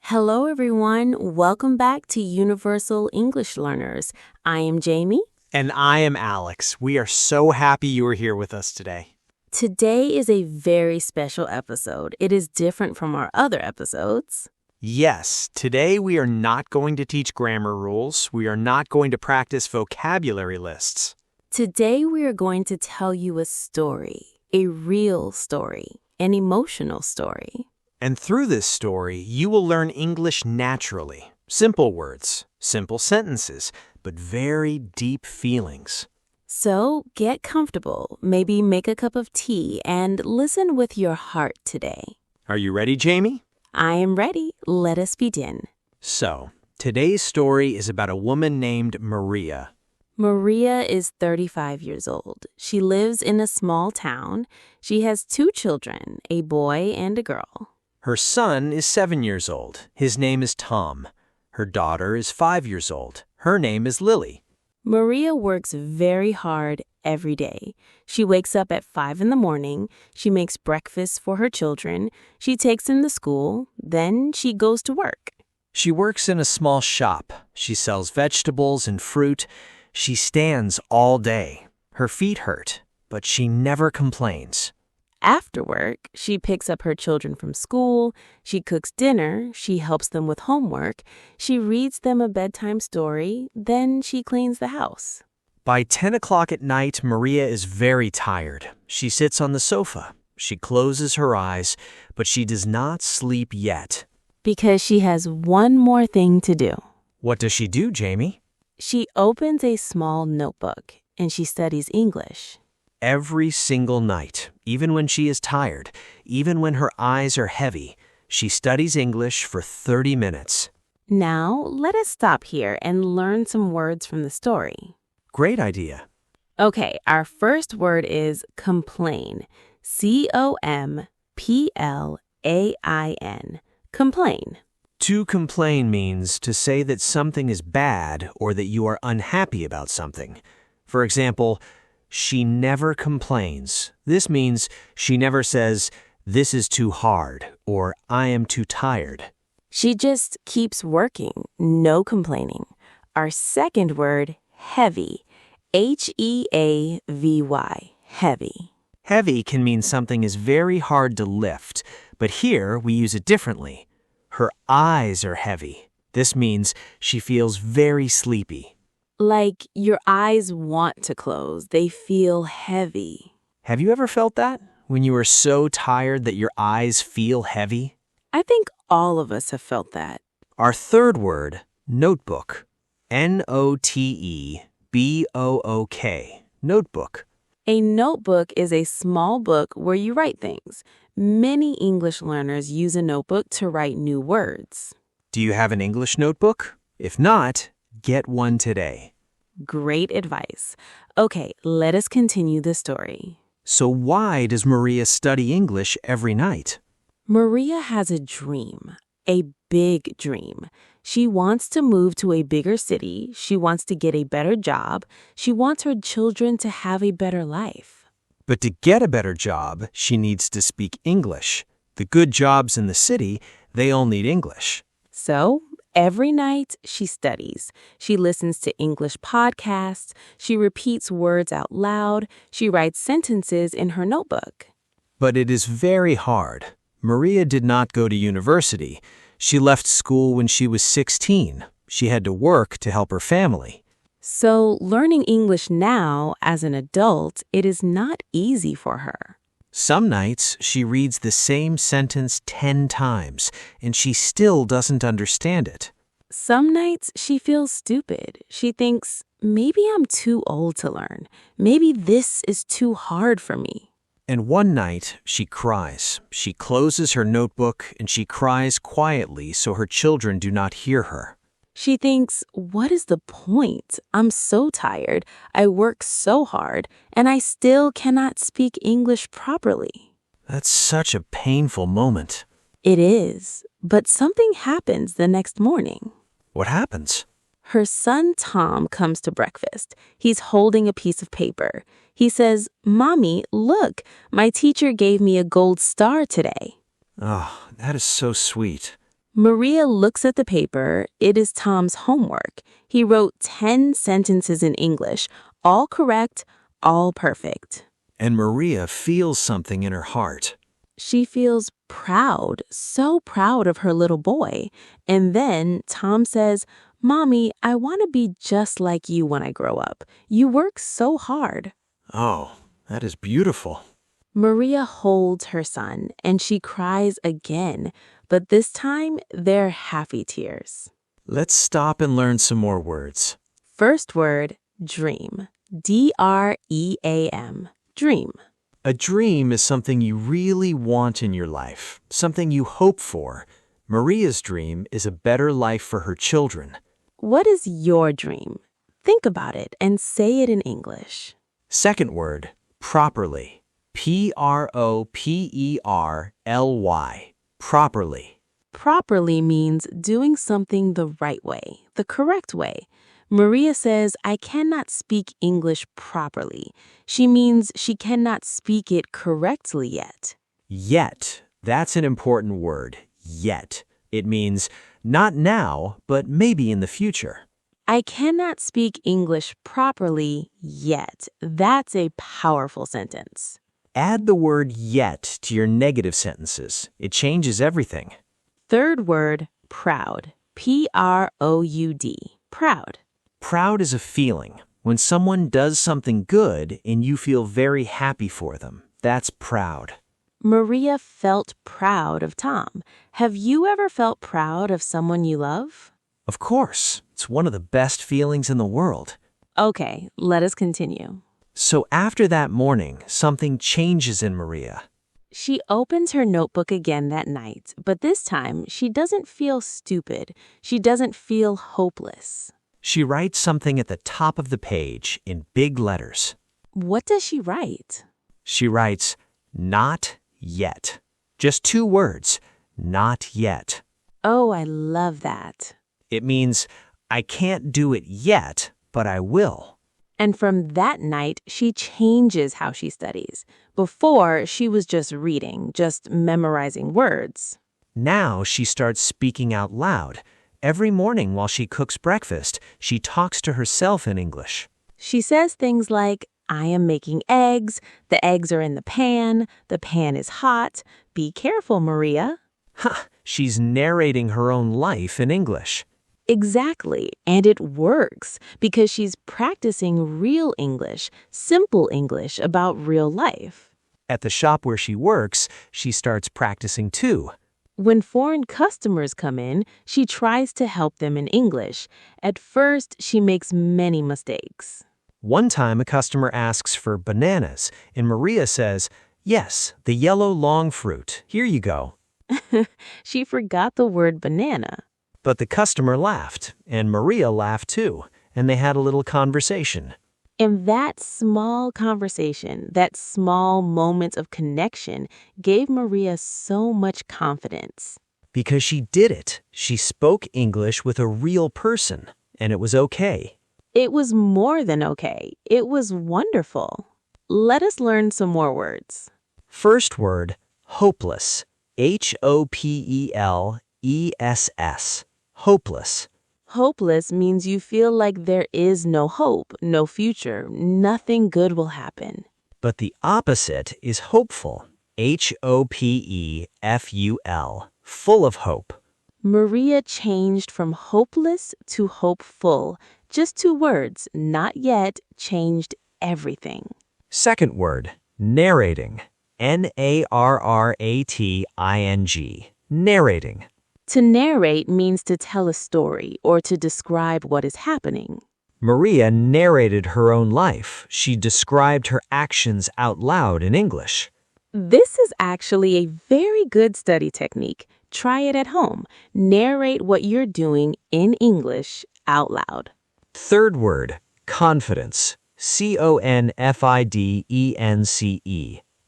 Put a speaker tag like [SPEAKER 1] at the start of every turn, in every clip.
[SPEAKER 1] Hello, everyone. Welcome back to Universal English Learners. I am Jamie.
[SPEAKER 2] And I am Alex. We are so happy you are here with us today.
[SPEAKER 1] Today is a very special episode. It is different from our other episodes.
[SPEAKER 2] Yes, today we are not going to teach grammar rules. We are not going to practice vocabulary lists.
[SPEAKER 1] Today we are going to tell you a story, a real story, an emotional story.
[SPEAKER 2] And through this story, you will learn English naturally. Simple words, simple sentences, but very deep feelings.
[SPEAKER 1] So get comfortable, maybe make a cup of tea, and listen with your heart today.
[SPEAKER 2] Are you ready, Jamie?
[SPEAKER 1] I am ready. Let us begin.
[SPEAKER 2] So, today's story is about a woman named Maria.
[SPEAKER 1] Maria is 35 years old. She lives in a small town. She has 2 children, a boy and a girl.
[SPEAKER 2] Her son is 7 years old. His name is Tom. Her daughter is 5 years old. Her name is Lily.
[SPEAKER 1] Maria works very hard every day. She wakes up at 5 in the morning. She makes breakfast for her children. She takes them to school. Then she goes to work.
[SPEAKER 2] She works in a small shop. She sells vegetables and fruit. She stands all day. Her feet hurt, but she never complains.
[SPEAKER 1] After work, she picks up her children from school, she cooks dinner, she helps them with homework, she reads them a bedtime story, then she cleans the house.
[SPEAKER 2] By 10 o'clock at night, Maria is very tired. She sits on the sofa. She closes her eyes, but she does not sleep yet.
[SPEAKER 1] Because she has one more thing to do.
[SPEAKER 2] What does she do, Jamie?
[SPEAKER 1] She opens a small notebook and she studies English.
[SPEAKER 2] Every single night, even when she is tired, even when her eyes are heavy, she studies English for 30 minutes.
[SPEAKER 1] Now, let us stop here and learn some words from the story.
[SPEAKER 2] Great idea.
[SPEAKER 1] Okay, our first word is complain. C-O-M-P-L-A-I-N. Complain.
[SPEAKER 2] To complain means to say that something is bad or that you are unhappy about something. For example, she never complains. This means she never says, "This is too hard," or "I am too tired."
[SPEAKER 1] She just keeps working, no complaining. Our second word, heavy. H-E-A-V-Y, heavy.
[SPEAKER 2] Heavy can mean something is very hard to lift, but here we use it differently. Her eyes are heavy. This means she feels very sleepy.
[SPEAKER 1] Like your eyes want to close. They feel heavy.
[SPEAKER 2] Have you ever felt that? When you are so tired that your eyes feel heavy?
[SPEAKER 1] I think all of us have felt that.
[SPEAKER 2] Our third word, notebook. N-O-T-E-B-O-O-K. Notebook.
[SPEAKER 1] A notebook is a small book where you write things. Many English learners use a notebook to write new words.
[SPEAKER 2] Do you have an English notebook? If not, get one today.
[SPEAKER 1] Great advice. Okay, let us continue the story.
[SPEAKER 2] So why does Maria study English every night?
[SPEAKER 1] Maria has a dream, a big dream. She wants to move to a bigger city. She wants to get a better job. She wants her children to have a better life.
[SPEAKER 2] But to get a better job, she needs to speak English. The good jobs in the city, they all need English.
[SPEAKER 1] So, every night she studies. She listens to English podcasts. She repeats words out loud. She writes sentences in her notebook.
[SPEAKER 2] But it is very hard. Maria did not go to university. She left school when she was 16. She had to work to help her family.
[SPEAKER 1] So, learning English now, as an adult, it is not easy for her.
[SPEAKER 2] Some nights, she reads the same sentence 10 times, and she still doesn't understand it.
[SPEAKER 1] Some nights, she feels stupid. She thinks, maybe I'm too old to learn. Maybe this is too hard for me.
[SPEAKER 2] And one night, she cries. She closes her notebook, and she cries quietly so her children do not hear her.
[SPEAKER 1] She thinks, what is the point? I'm so tired. I work so hard, and I still cannot speak English properly.
[SPEAKER 2] That's such a painful moment.
[SPEAKER 1] It is, but something happens the next morning.
[SPEAKER 2] What happens?
[SPEAKER 1] Her son Tom comes to breakfast. He's holding a piece of paper. He says, "Mommy, look, my teacher gave me a gold star today."
[SPEAKER 2] Oh, that is so sweet.
[SPEAKER 1] Maria looks at the paper. It is Tom's homework. He wrote 10 sentences in English, all correct, all perfect.
[SPEAKER 2] And Maria feels something in her heart.
[SPEAKER 1] She feels proud, so proud of her little boy. And then Tom says, "Mommy, I want to be just like you when I grow up. You work so hard."
[SPEAKER 2] Oh, that is beautiful.
[SPEAKER 1] Maria holds her son and she cries again, but this time they're happy tears.
[SPEAKER 2] Let's stop and learn some more words.
[SPEAKER 1] First word, dream. D-R-E-A-M. Dream.
[SPEAKER 2] A dream is something you really want in your life, something you hope for. Maria's dream is a better life for her children.
[SPEAKER 1] What is your dream? Think about it and say it in English.
[SPEAKER 2] Second word, properly. P-R-O-P-E-R-L-Y. Properly.
[SPEAKER 1] Properly means doing something the right way, the correct way. Maria says, "I cannot speak English properly." She means she cannot speak it correctly yet.
[SPEAKER 2] Yet. That's an important word. Yet. It means not now, but maybe in the future.
[SPEAKER 1] I cannot speak English properly yet. That's a powerful sentence.
[SPEAKER 2] Add the word yet to your negative sentences. It changes everything.
[SPEAKER 1] Third word, proud. P-R-O-U-D. Proud.
[SPEAKER 2] Proud is a feeling. When someone does something good and you feel very happy for them, that's proud.
[SPEAKER 1] Maria felt proud of Tom. Have you ever felt proud of someone you love?
[SPEAKER 2] Of course, it's one of the best feelings in the world.
[SPEAKER 1] Okay, let us continue.
[SPEAKER 2] So after that morning, something changes in Maria.
[SPEAKER 1] She opens her notebook again that night, but this time she doesn't feel stupid. She doesn't feel hopeless.
[SPEAKER 2] She writes something at the top of the page in big letters.
[SPEAKER 1] What does she write?
[SPEAKER 2] She writes, not yet. Just 2 words, not yet.
[SPEAKER 1] Oh, I love that.
[SPEAKER 2] It means, I can't do it yet, but I will.
[SPEAKER 1] And from that night, she changes how she studies. Before, she was just reading, just memorizing words.
[SPEAKER 2] Now she starts speaking out loud. Every morning while she cooks breakfast, she talks to herself in English.
[SPEAKER 1] She says things like, "I am making eggs. The eggs are in the pan is hot. Be careful, Maria."
[SPEAKER 2] Ha! She's narrating her own life in English.
[SPEAKER 1] Exactly, and it works because she's practicing real English, simple English about real life.
[SPEAKER 2] At the shop where she works, she starts practicing too.
[SPEAKER 1] When foreign customers come in, she tries to help them in English. At first, she makes many mistakes.
[SPEAKER 2] One time a customer asks for bananas, and Maria says, "Yes, the yellow long fruit. Here you go."
[SPEAKER 1] She forgot the word banana.
[SPEAKER 2] But the customer laughed, and Maria laughed too, and they had a little conversation.
[SPEAKER 1] And that small conversation, that small moment of connection gave Maria so much confidence.
[SPEAKER 2] Because she did it. She spoke English with a real person, and it was okay.
[SPEAKER 1] It was more than okay. It was wonderful. Let us learn some more words.
[SPEAKER 2] First word, hopeless. H-O-P-E-L-E-S-S. Hopeless.
[SPEAKER 1] Hopeless means you feel like there is no hope, no future, nothing good will happen.
[SPEAKER 2] But the opposite is hopeful. H-O-P-E-F-U-L. Full of hope.
[SPEAKER 1] Maria changed from hopeless to hopeful. Just 2 words, not yet, changed everything.
[SPEAKER 2] Second word, narrating. N-A-R-R-A-T-I-N-G. Narrating.
[SPEAKER 1] To narrate means to tell a story or to describe what is happening.
[SPEAKER 2] Maria narrated her own life. She described her actions out loud in English.
[SPEAKER 1] This is actually a very good study technique. Try it at home. Narrate what you're doing in English out loud.
[SPEAKER 2] Third word, confidence. C-O-N-F-I-D-E-N-C-E.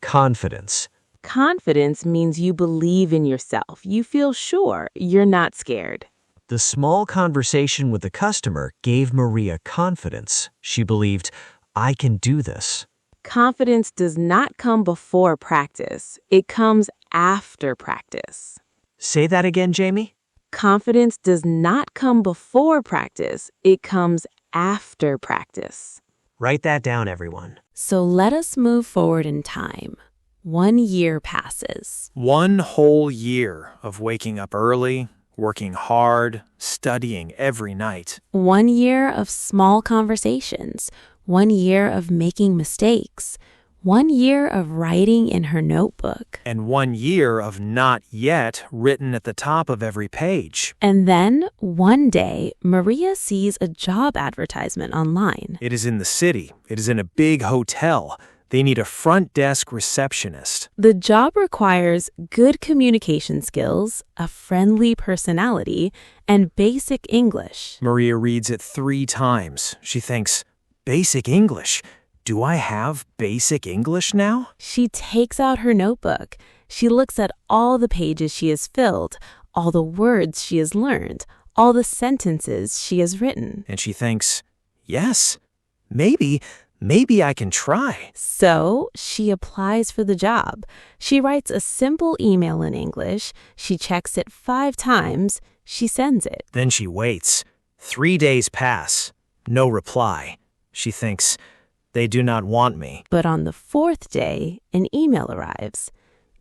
[SPEAKER 2] Confidence.
[SPEAKER 1] Confidence means you believe in yourself. You feel sure. You're not scared.
[SPEAKER 2] The small conversation with the customer gave Maria confidence. She believed, I can do this.
[SPEAKER 1] Confidence does not come before practice. It comes after practice.
[SPEAKER 2] Say that again, Jamie.
[SPEAKER 1] Confidence does not come before practice, it comes after practice.
[SPEAKER 2] Write that down, everyone.
[SPEAKER 1] So let us move forward in time. 1 year passes.
[SPEAKER 3] 1 whole year of waking up early, working hard, studying every night.
[SPEAKER 1] 1 year of small conversations. 1 year of making mistakes. 1 year of writing in her notebook.
[SPEAKER 3] And 1 year of not yet written at the top of every page.
[SPEAKER 1] And then, one day, Maria sees a job advertisement online.
[SPEAKER 3] It is in the city. It is in a big hotel. They need a front desk receptionist.
[SPEAKER 1] The job requires good communication skills, a friendly personality, and basic English.
[SPEAKER 3] Maria reads it 3 times. She thinks, basic English? Do I have basic English now?
[SPEAKER 1] She takes out her notebook. She looks at all the pages she has filled, all the words she has learned, all the sentences she has written.
[SPEAKER 3] And she thinks, yes, maybe I can try.
[SPEAKER 1] So she applies for the job. She writes a simple email in English. She checks it 5 times. She sends it.
[SPEAKER 3] Then she waits. 3 days pass. No reply. She thinks, they do not want me.
[SPEAKER 1] But on the 4th day, an email arrives.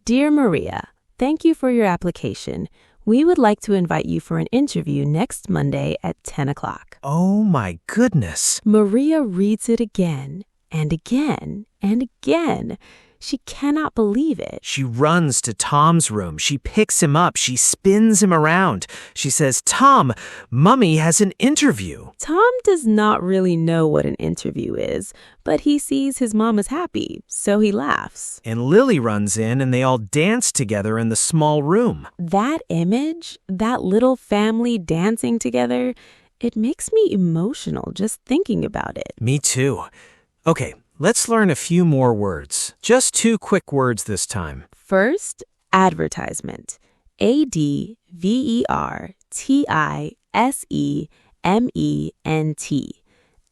[SPEAKER 1] Dear Maria, thank you for your application. We would like to invite you for an interview next Monday at 10 o'clock.
[SPEAKER 3] Oh my goodness.
[SPEAKER 1] Maria reads it again and again and again. She cannot believe it.
[SPEAKER 3] She runs to Tom's room. She picks him up. She spins him around. She says, Tom, Mummy has an interview.
[SPEAKER 1] Tom does not really know what an interview is, but he sees his mom is happy, so he laughs.
[SPEAKER 3] And Lily runs in and they all dance together in the small room.
[SPEAKER 1] That image, that little family dancing together, it makes me emotional just thinking about it.
[SPEAKER 3] Me too. Okay, let's learn a few more words. Just 2 quick words this time.
[SPEAKER 1] First, advertisement. ADVERTISEMENT.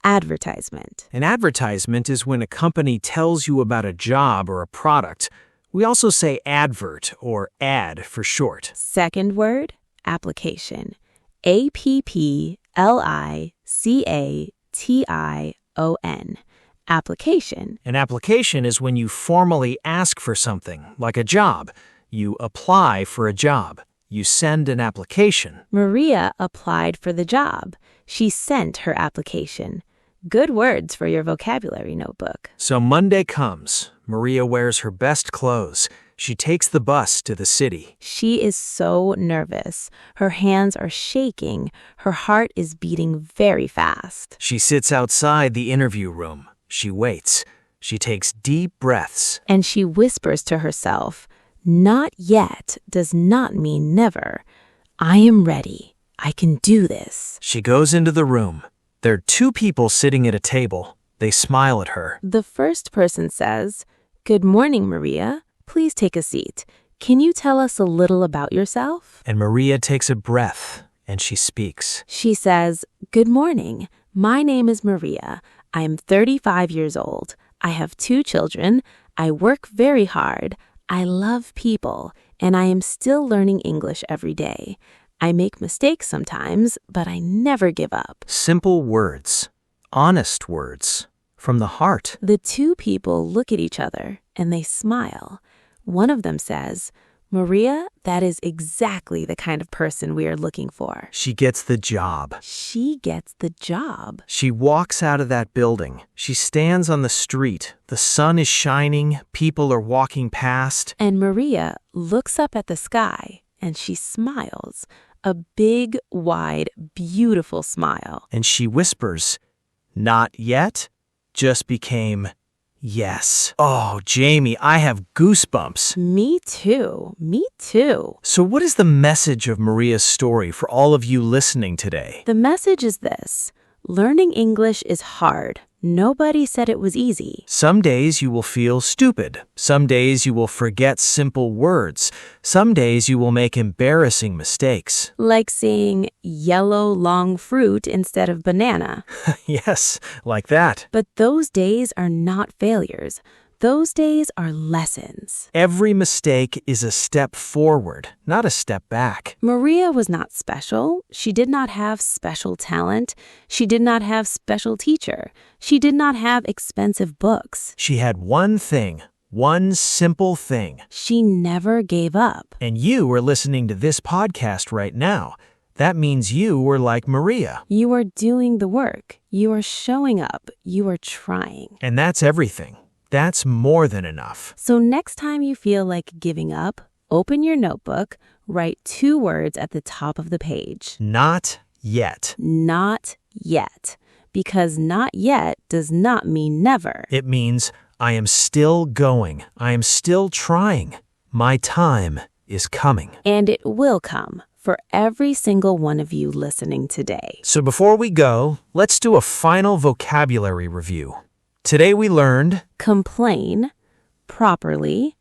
[SPEAKER 1] Advertisement.
[SPEAKER 3] An advertisement is when a company tells you about a job or a product. We also say advert or ad for short.
[SPEAKER 1] Second word, application. APPLICATION. Application.
[SPEAKER 3] An application is when you formally ask for something, like a job. You apply for a job. You send an application.
[SPEAKER 1] Maria applied for the job. She sent her application. Good words for your vocabulary notebook.
[SPEAKER 3] So Monday comes. Maria wears her best clothes. She takes the bus to the city.
[SPEAKER 1] She is so nervous. Her hands are shaking. Her heart is beating very fast.
[SPEAKER 3] She sits outside the interview room. She waits. She takes deep breaths.
[SPEAKER 1] And she whispers to herself, not yet does not mean never. I am ready. I can do this.
[SPEAKER 3] She goes into the room. There are 2 people sitting at a table. They smile at her.
[SPEAKER 1] The first person says, Good morning, Maria. Please take a seat. Can you tell us a little about yourself?
[SPEAKER 3] And Maria takes a breath and she speaks.
[SPEAKER 1] She says, Good morning. My name is Maria. I am 35 years old. I have 2 children. I work very hard. I love people, and I am still learning English every day. I make mistakes sometimes, but I never give up.
[SPEAKER 3] Simple words, honest words, from the heart.
[SPEAKER 1] The 2 people look at each other, and they smile. One of them says, Maria, that is exactly the kind of person we are looking for.
[SPEAKER 3] She gets the job.
[SPEAKER 1] She gets the job.
[SPEAKER 3] She walks out of that building. She stands on the street. The sun is shining. People are walking past.
[SPEAKER 1] And Maria looks up at the sky, and she smiles. A big, wide, beautiful smile.
[SPEAKER 3] And she whispers, not yet, just became yes. Oh, Jamie, I have goosebumps.
[SPEAKER 1] Me too. Me too.
[SPEAKER 3] So what is the message of Maria's story for all of you listening today?
[SPEAKER 1] The message is this. Learning English is hard. Nobody said it was easy.
[SPEAKER 3] Some days you will feel stupid. Some days you will forget simple words. Some days you will make embarrassing mistakes.
[SPEAKER 1] Like saying yellow long fruit instead of banana.
[SPEAKER 3] Yes, like that.
[SPEAKER 1] But those days are not failures. Those days are lessons.
[SPEAKER 3] Every mistake is a step forward, not a step back.
[SPEAKER 1] Maria was not special. She did not have special talent. She did not have special teacher. She did not have expensive books.
[SPEAKER 3] She had one thing, one simple thing.
[SPEAKER 1] She never gave up.
[SPEAKER 3] And you are listening to this podcast right now. That means you were like Maria.
[SPEAKER 1] You are doing the work. You are showing up. You are trying.
[SPEAKER 3] And that's everything. That's more than enough.
[SPEAKER 1] So next time you feel like giving up, open your notebook, write 2 words at the top of the page.
[SPEAKER 3] Not yet.
[SPEAKER 1] Not yet. Because not yet does not mean never.
[SPEAKER 3] It means I am still going. I am still trying. My time is coming.
[SPEAKER 1] And it will come for every single one of you listening today.
[SPEAKER 3] So before we go, let's do a final vocabulary review. Today we learned
[SPEAKER 1] Complain, properly,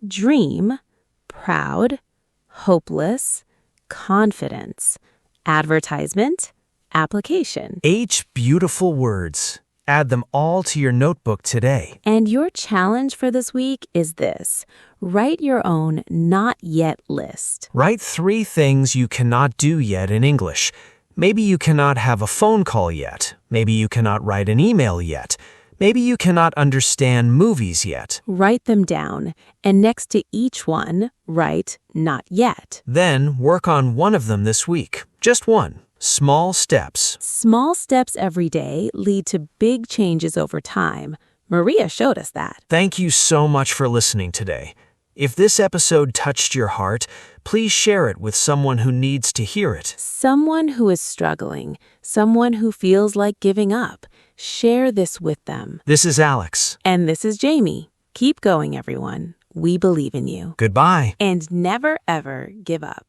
[SPEAKER 1] dream, proud, hopeless, confidence, advertisement, application.
[SPEAKER 3] 8 beautiful words. Add them all to your notebook today.
[SPEAKER 1] And your challenge for this week is this. Write your own not yet list.
[SPEAKER 3] Write 3 things you cannot do yet in English. Maybe you cannot have a phone call yet. Maybe you cannot write an email yet. Maybe you cannot understand movies yet.
[SPEAKER 1] Write them down, and next to each one, write not yet.
[SPEAKER 3] Then work on one of them this week. Just one. Small steps.
[SPEAKER 1] Small steps every day lead to big changes over time. Maria showed us that.
[SPEAKER 3] Thank you so much for listening today. If this episode touched your heart, please share it with someone who needs to hear it.
[SPEAKER 1] Someone who is struggling, someone who feels like giving up. Share this with them.
[SPEAKER 3] This is Alex.
[SPEAKER 1] And this is Jamie. Keep going, everyone. We believe in you.
[SPEAKER 3] Goodbye.
[SPEAKER 1] And never, ever give up.